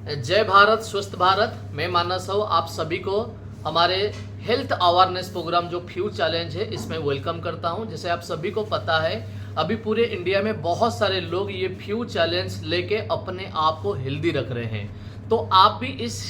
जय भारत स्वस्थ भारत। मैं मानस हूँ आप सभी को हमारे हेल्थ अवेयरनेस प्रोग्राम जो फ्यू चैलेंज है इसमें वेलकम करता हूँ। जैसे आप सभी को पता है अभी पूरे इंडिया में बहुत सारे लोग ये फ्यू चैलेंज लेके अपने आप को हेल्दी रख रहे हैं, तो आप भी इस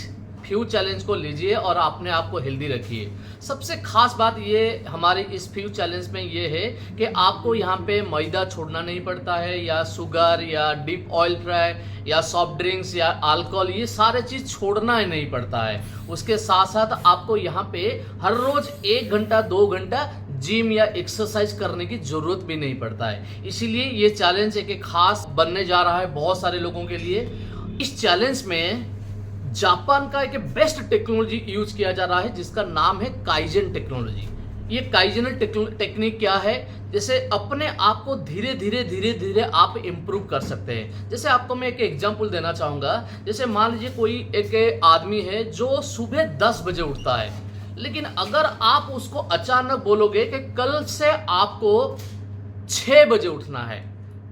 फ्यू चैलेंज को लीजिए और अपने आप को हेल्दी रखिए। सबसे खास बात ये हमारे इस फ्यू चैलेंज में ये है कि आपको यहाँ पे मैदा छोड़ना नहीं पड़ता है, या शुगर या डीप ऑयल फ्राई या सॉफ्ट ड्रिंक्स या अल्कोहल, ये सारे चीज़ छोड़ना ही नहीं पड़ता है। उसके साथ साथ आपको यहाँ पे हर रोज 1 घंटा 2 घंटा जिम या एक्सरसाइज करने की जरूरत भी नहीं पड़ता है। इसीलिए ये चैलेंज एक खास बनने जा रहा है बहुत सारे लोगों के लिए। इस चैलेंज में जापान का एक बेस्ट टेक्नोलॉजी यूज किया जा रहा है जिसका नाम है काइजन टेक्नोलॉजी। ये काइजन टेक्निक क्या है, जैसे अपने आप को धीरे धीरे आप इम्प्रूव कर सकते हैं। जैसे आपको मैं एक एग्जांपल देना चाहूंगा। जैसे मान लीजिए कोई एक आदमी है जो सुबह 10 बजे उठता है, लेकिन अगर आप उसको अचानक बोलोगे कि कल से आपको 6 बजे उठना है,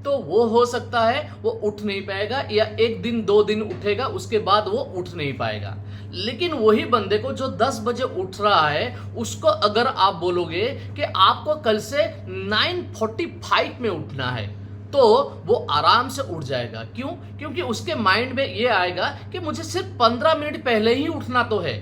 तो वो हो सकता है वो उठ नहीं पाएगा, या 1 दिन 2 दिन उठेगा, उसके बाद वो उठ नहीं पाएगा। लेकिन वही बंदे को जो 10 बजे उठ रहा है, उसको अगर आप बोलोगे कि आपको कल से 9:45 में उठना है, तो वो आराम से उठ जाएगा। क्यों? क्योंकि उसके माइंड में ये आएगा कि मुझे सिर्फ 15 मिनट पहले ही उठना तो है,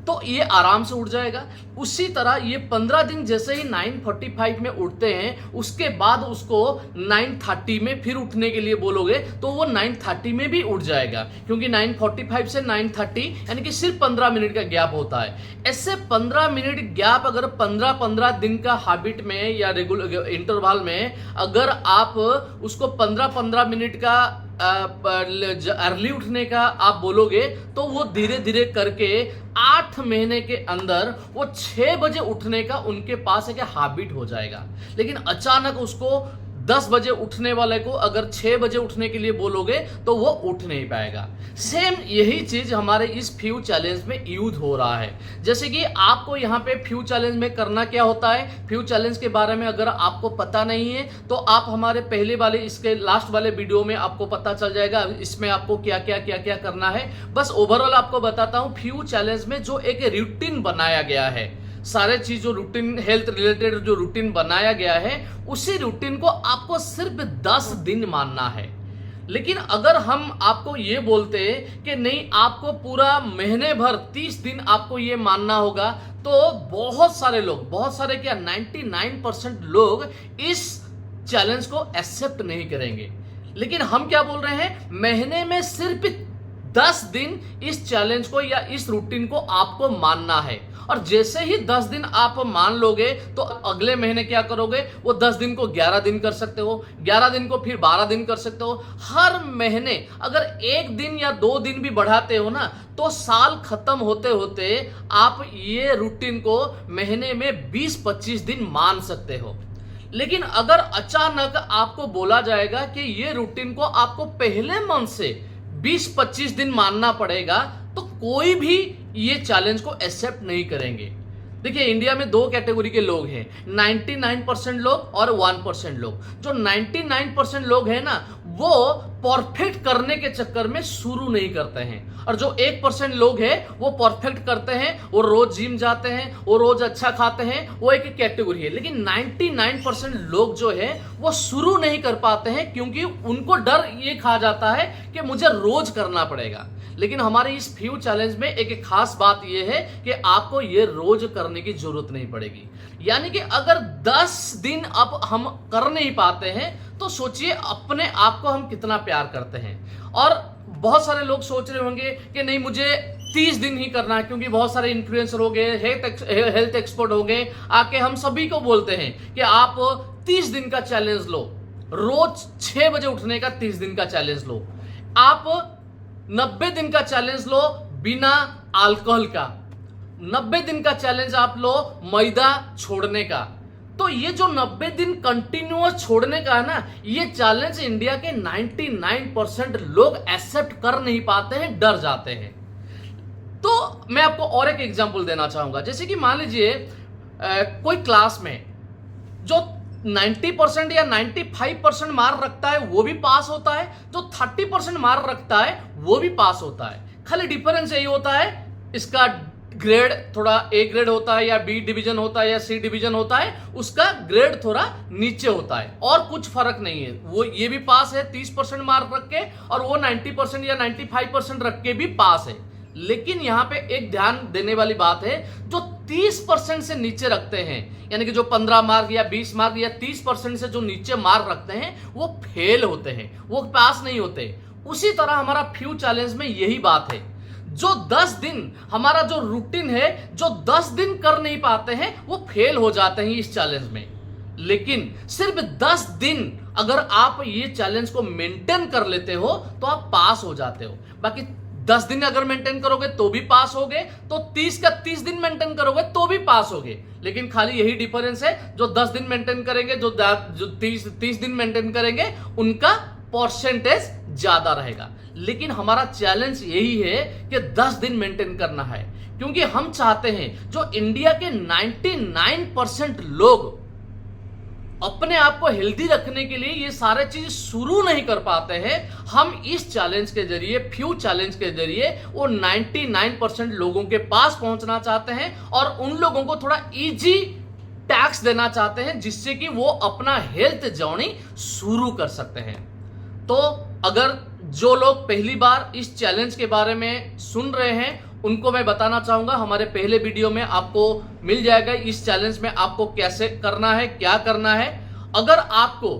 तो ये आराम से उठ जाएगा। उसी तरह ये 15 दिन जैसे ही 9:45 में उठते हैं, उसके बाद उसको 9:30 में फिर उठने के लिए बोलोगे तो वो 9:30 में भी उठ जाएगा, क्योंकि 9:45 से 9:30 यानी कि सिर्फ 15 मिनट का गैप होता है। ऐसे 15 मिनट गैप अगर 15 दिन का हैबिट में या रेगुलर इंटरवल में अगर आप उसको 15 मिनट का अर्ली उठने का आप बोलोगे, तो वो धीरे धीरे करके 8 महीने के अंदर वो 6 बजे उठने का उनके पास एक हैबिट हो जाएगा। लेकिन अचानक उसको 10 बजे उठने वाले को अगर 6 बजे उठने के लिए बोलोगे तो वो उठ नहीं पाएगा। सेम यही चीज हमारे इस फ्यू चैलेंज में यूज हो रहा है। जैसे कि आपको यहाँ पे फ्यू चैलेंज में करना क्या होता है, फ्यू चैलेंज के बारे में अगर आपको पता नहीं है तो आप हमारे पहले वाले इसके लास्ट वाले वीडियो में आपको पता चल जाएगा इसमें आपको क्या क्या करना है। बस ओवरऑल आपको बताता हूँ। फ्यू चैलेंज में जो एक रूटीन बनाया गया है, सारे चीज जो रूटीन हेल्थ रिलेटेड जो रूटीन बनाया गया है, उसी रूटीन को आपको सिर्फ 10 दिन मानना है। लेकिन अगर हम आपको ये बोलते कि नहीं आपको पूरा महीने भर 30 दिन आपको ये मानना होगा, तो बहुत सारे क्या 99% लोग इस चैलेंज को एक्सेप्ट नहीं करेंगे। लेकिन हम क्या बोल रहे हैं, महीने में सिर्फ 10 दिन इस चैलेंज को या इस रूटीन को आपको मानना है। और जैसे ही 10 दिन आप मान लोगे तो अगले महीने क्या करोगे, वो 10 दिन को 11 दिन कर सकते हो, 11 दिन को फिर 12 दिन कर सकते हो। हर महीने अगर 1 दिन या 2 दिन भी बढ़ाते हो ना, तो साल खत्म होते होते आप ये रूटीन को महीने में 20-25 दिन मान सकते हो। लेकिन अगर अचानक आपको बोला जाएगा कि ये रूटीन को आपको पहले मंथ से 20-25 दिन मानना पड़ेगा, तो कोई भी ये चैलेंज को एक्सेप्ट नहीं करेंगे। देखिए इंडिया में 2 कैटेगरी के लोग हैं, 99% लोग और 1% लोग। जो 99% लोग हैं ना, वो परफेक्ट करने के चक्कर में शुरू नहीं करते हैं, और जो 1% लोग हैं वो परफेक्ट करते हैं, वो रोज जिम जाते हैं, वो रोज अच्छा खाते हैं, वो एक कैटेगरी है। लेकिन 99% लोग जो है वो शुरू नहीं कर पाते हैं, क्योंकि उनको डर ये खा जाता है कि मुझे रोज करना पड़ेगा। लेकिन हमारे इस फ्यू चैलेंज में एक खास बात यह है कि आपको ये रोज करने की जरूरत नहीं पड़ेगी। यानी कि अगर 10 दिन अब हम कर नहीं पाते हैं, तो सोचिए अपने आप को हम कितना प्यार करते हैं। और बहुत सारे लोग सोच रहे होंगे कि नहीं मुझे 30 दिन ही करना है, क्योंकि बहुत सारे इन्फ्लुएंसर हो गए, हेल्थ एक्सपर्ट हो गए, आके हम सभी को बोलते हैं कि आप 30 दिन का चैलेंज लो, रोज 6 बजे उठने का 30 दिन का चैलेंज लो, आप 90 दिन का चैलेंज लो बिना अल्कोहल का, 90 दिन का चैलेंज आप लो मैदा छोड़ने का। तो ये जो 90 दिन कंटिन्यूअस छोड़ने का है ना, ये चैलेंज इंडिया के 99% लोग एक्सेप्ट कर नहीं पाते हैं, डर जाते हैं। तो मैं आपको और एक एग्जांपल देना चाहूंगा। जैसे कि मान लीजिए कोई क्लास में जो 90% या 95% मार्क रखता है वो भी पास होता है, जो 30% मार्क रखता है वो भी पास होता है। खाली डिफरेंस यही होता है, इसका ग्रेड थोड़ा ए ग्रेड होता है या बी डिवीजन होता है या सी डिवीजन होता है, उसका ग्रेड थोड़ा नीचे होता है, और कुछ फर्क नहीं है। वो ये भी पास है 30% मार्क रख के, और वो 90% या 95% रख के भी पास है। लेकिन यहां पे एक ध्यान देने वाली बात है, जो 30% से नीचे रखते हैं, यानी कि जो 15 मार्क या 20 मार्क या 30% से जो नीचे मार्क रखते हैं, वो फेल होते हैं, वो पास नहीं होते। उसी तरह हमारा फ्यू चैलेंज में यही बात है। जो 10 दिन हमारा जो रूटीन है, जो 10 दिन कर नहीं पाते हैं, वो फेल हो जाते हैं इस चैलेंज में। लेकिन सिर्फ 10 दिन अगर आप ये चैलेंज को मेंटेन कर लेते हो तो आप पास हो जाते हो। बाकी 10 दिन अगर मेंटेन करोगे तो भी पास होगे, तो 30 का 30 दिन मेंटेन करोगे तो भी पास होगे। लेकिन खाली यही डिफरेंस है, जो 10 दिन मेंटेन करेंगे, जो 30 दिन मेंटेन करेंगे, उनका परसेंटेज ज्यादा रहेगा। लेकिन हमारा चैलेंज यही है कि 10 दिन मेंटेन करना है, क्योंकि हम चाहते हैं जो इंडिया के 99% लोग अपने आप को हेल्दी रखने के लिए ये सारे चीज शुरू नहीं कर पाते हैं, हम इस चैलेंज के जरिए, फ्यू चैलेंज के जरिए वो 99% लोगों के पास पहुंचना चाहते हैं, और उन लोगों को थोड़ा इजी टैक्स देना चाहते हैं, जिससे कि वो अपना हेल्थ जर्नी शुरू कर सकते हैं। तो अगर जो लोग पहली बार इस चैलेंज के बारे में सुन रहे हैं, उनको मैं बताना चाहूंगा, हमारे पहले वीडियो में आपको मिल जाएगा इस चैलेंज में आपको कैसे करना है, क्या करना है। अगर आपको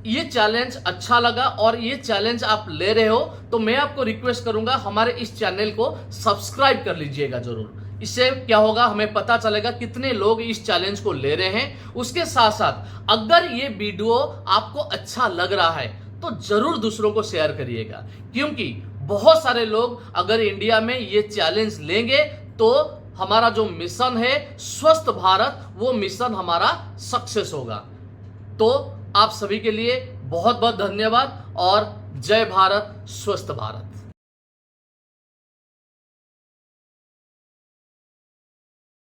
ये चैलेंज अच्छा लगा और ये चैलेंज आप ले रहे हो, तो मैं आपको रिक्वेस्ट करूंगा हमारे इस चैनल को सब्सक्राइब कर लीजिएगा जरूर। इससे क्या होगा, हमें पता चलेगा कितने लोग इस चैलेंज को ले रहे हैं। उसके साथ साथ अगर ये वीडियो आपको अच्छा लग रहा है तो जरूर दूसरों को शेयर करिएगा, क्योंकि बहुत सारे लोग अगर इंडिया में ये चैलेंज लेंगे तो हमारा जो मिशन है स्वस्थ भारत, वो मिशन हमारा सक्सेस होगा। तो आप सभी के लिए बहुत बहुत धन्यवाद, और जय भारत, स्वस्थ भारत।